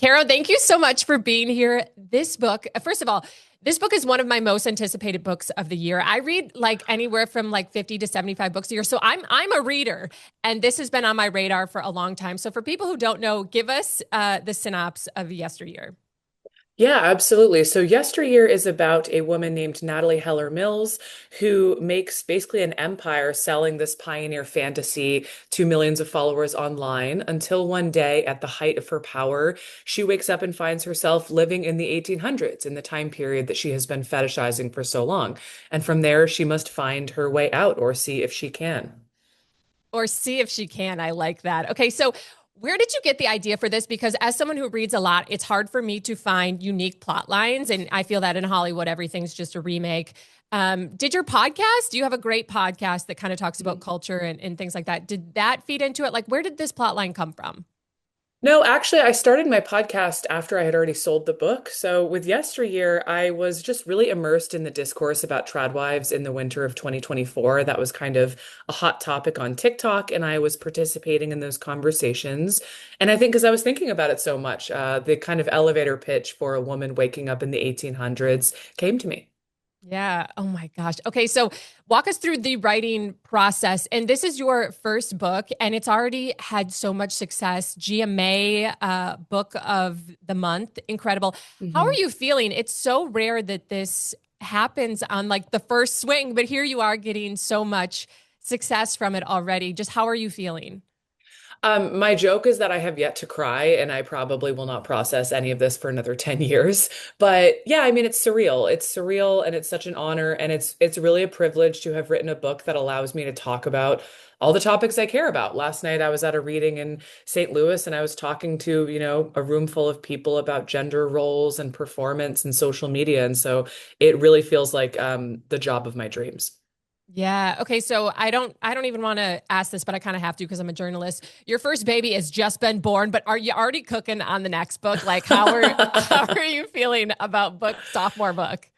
Caro, thank you so much for being here. This book, first of all, this book is one of my most anticipated books of the year. I read like anywhere from like 50 to 75 books a year. So I'm a reader, and this has been on my radar for a long time. So for people who don't know, give us the synopsis of Yesteryear. Yeah, absolutely. So Yesteryear is about a woman named Natalie Heller Mills who makes basically an empire selling this pioneer fantasy to millions of followers online until one day, at the height of her power, she wakes up and finds herself living in the 1800s, in the time period that she has been fetishizing for so long. And from there, she must find her way out or see if she can. Or see if she can. I like that. Okay, so where did you get the idea for this? Because as someone who reads a lot, it's hard for me to find unique plot lines. And I feel that in Hollywood, everything's just a remake. Did your podcast, you have a great podcast that kind of talks about culture and things like that. Did that feed into it? Like, where did this plot line come from? No, actually, I started my podcast after I had already sold the book. So with Yesteryear, I was just really immersed in the discourse about tradwives in the winter of 2024. That was kind of a hot topic on TikTok, and I was participating in those conversations. And I think because I was thinking about it so much, the kind of elevator pitch for a woman waking up in the 1800s came to me. Yeah. Oh my gosh. Okay. So walk us through the writing process. And this is your first book, and it's already had so much success. GMA Book of the Month. Incredible. How are Mhm. you feeling? It's so rare that this happens on like the first swing, but here you are getting so much success from it already. Just how are you feeling? My joke is that I have yet to cry, and I probably will not process any of this for another 10 years. But yeah, I mean, it's surreal. It's surreal, and it's such an honor, and it's really a privilege to have written a book that allows me to talk about all the topics I care about. Last night, I was at a reading in St. Louis, and I was talking to, a room full of people about gender roles and performance and social media. And so it really feels like the job of my dreams. Yeah. Okay. So I don't even want to ask this, but I kind of have to because I'm a journalist. Your first baby has just been born, but are you already cooking on the next book? Like how are you feeling about sophomore book?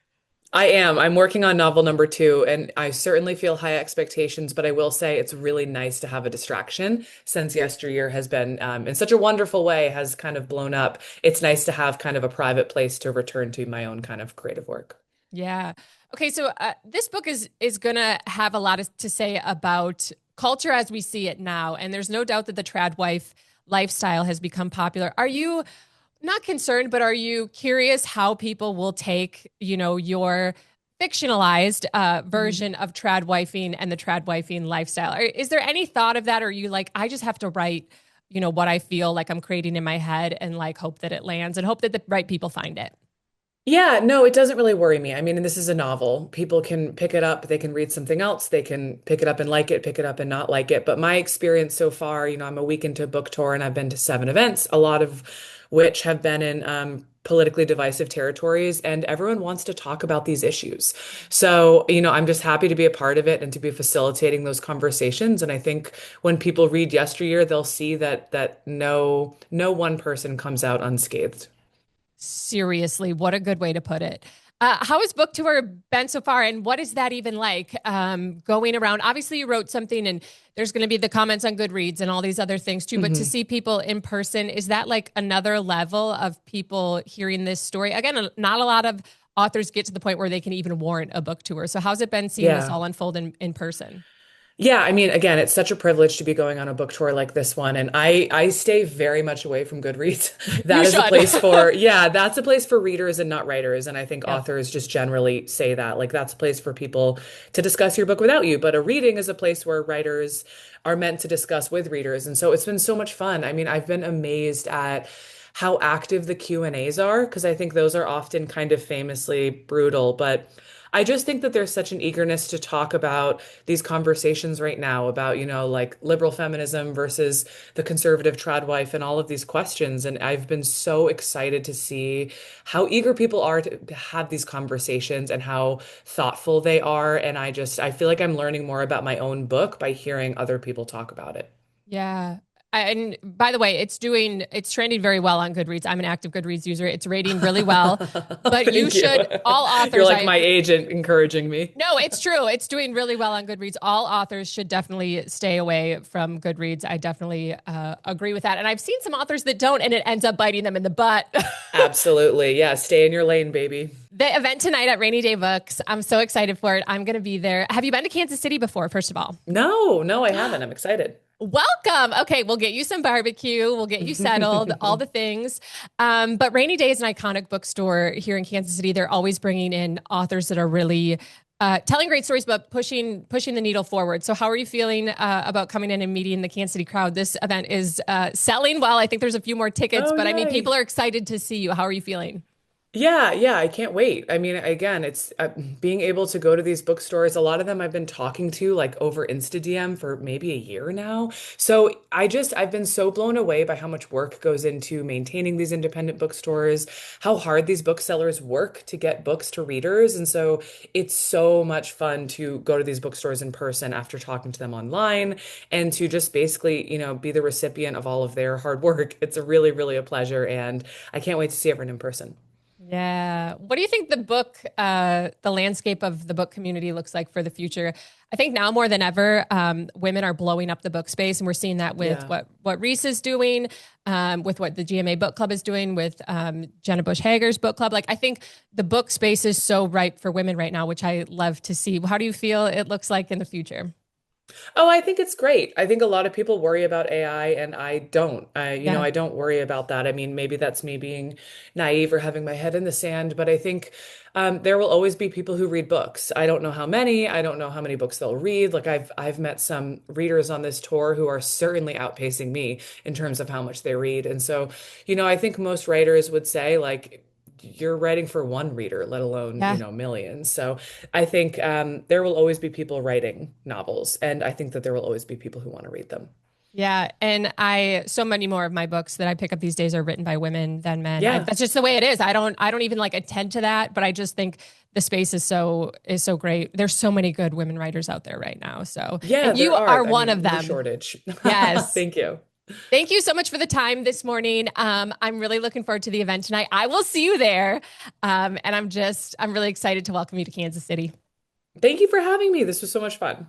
I am. I'm working on novel number two, and I certainly feel high expectations, but I will say it's really nice to have a distraction since Yesteryear has been, in such a wonderful way, has kind of blown up. It's nice to have kind of a private place to return to my own kind of creative work. Yeah. Okay. So this book is gonna have a lot to say about culture as we see it now, and there's no doubt that the trad wife lifestyle has become popular. Are you not concerned, but are you curious how people will take, your fictionalized Mhm. version of trad wifing and the trad wifing lifestyle? Is there any thought of that? Or are you like, I just have to write, what I feel like I'm creating in my head and like hope that it lands and hope that the right people find it? Yeah, no, it doesn't really worry me. I mean, this is a novel. People can pick it up, they can read something else, they can pick it up and like it, pick it up and not like it. But my experience so far, I'm a week into a book tour and I've been to 7 events, a lot of which have been in politically divisive territories, and everyone wants to talk about these issues. So, I'm just happy to be a part of it and to be facilitating those conversations. And I think when people read Yesteryear, they'll see that no one person comes out unscathed. Seriously, what a good way to put it. How has book tour been so far, and what is that even like going around? Obviously, you wrote something, and there's going to be the comments on Goodreads and all these other things too. But to Mhm. see people in person, is that like another level of people hearing this story? Again, not a lot of authors get to the point where they can even warrant a book tour. So, how's it been seeing this Yeah. all unfold in person? Yeah, I mean, again, it's such a privilege to be going on a book tour like this one, and I stay very much away from Goodreads. You That is a should. place for, yeah, that's a place for readers and not writers, and I think Yep. authors just generally say that. Like that's a place for people to discuss your book without you, but a reading is a place where writers are meant to discuss with readers. And so it's been so much fun. I mean, I've been amazed at how active the Q&As are because I think those are often kind of famously brutal, but I just think that there's such an eagerness to talk about these conversations right now about, like liberal feminism versus the conservative trad wife and all of these questions. And I've been so excited to see how eager people are to have these conversations and how thoughtful they are. And I feel like I'm learning more about my own book by hearing other people talk about it. Yeah. And by the way, it's trending very well on Goodreads. I'm an active Goodreads user. It's rating really well. But you Thank you. should, all You're authors, like I my agent encouraging me. no, it's true. It's doing really well on Goodreads. All authors should definitely stay away from Goodreads. I definitely agree with that. And I've seen some authors that don't, and it ends up biting them in the butt. Absolutely. Yeah. Stay in your lane, baby. The event tonight at Rainy Day Books, I'm so excited for it. I'm going to be there. Have you been to Kansas City before, first of all? No, no, I haven't. I'm excited. Welcome. Okay, we'll get you some barbecue. We'll get you settled, all the things. But Rainy Day is an iconic bookstore here in Kansas City. They're always bringing in authors that are really telling great stories, but pushing the needle forward. So, how are you feeling about coming in and meeting the Kansas City crowd? This event is selling well. I think there's a few more tickets, Oh, but I mean, yay. people are excited to see you. How are you feeling? Yeah, yeah, I can't wait. I mean, again, it's being able to go to these bookstores. A lot of them I've been talking to like over Insta DM for maybe a year now. So I've been so blown away by how much work goes into maintaining these independent bookstores, how hard these booksellers work to get books to readers. And so it's so much fun to go to these bookstores in person after talking to them online and to just basically, be the recipient of all of their hard work. It's a really, really a pleasure. And I can't wait to see everyone in person. Yeah. What do you think the landscape of the book community looks like for the future? I think now more than ever, women are blowing up the book space, and we're seeing that with Yeah. what Reese is doing, with what the GMA Book Club is doing, with Jenna Bush Hager's book club. Like, I think the book space is so ripe for women right now, which I love to see. How do you feel it looks like in the future? Oh, I think it's great. I think a lot of people worry about AI and I don't. Yeah. I don't worry about that. I mean, maybe that's me being naive or having my head in the sand, but I think there will always be people who read books. I don't know how many. I don't know how many books they'll read. Like I've met some readers on this tour who are certainly outpacing me in terms of how much they read. And so, I think most writers would say like you're writing for one reader, let alone, Yeah. millions. So I think there will always be people writing novels, and I think that there will always be people who want to read them. Yeah, and so many more of my books that I pick up these days are written by women than men. Yeah. That's just the way it is. I don't even like attend to that, but I just think the space is so great. There's so many good women writers out there right now. So, Yeah, and there you are. are I one mean, of no them. shortage. Yes. Thank you. Thank you so much for the time this morning. I'm really looking forward to the event tonight. I will see you there. And I'm really excited to welcome you to Kansas City. Thank you for having me. This was so much fun.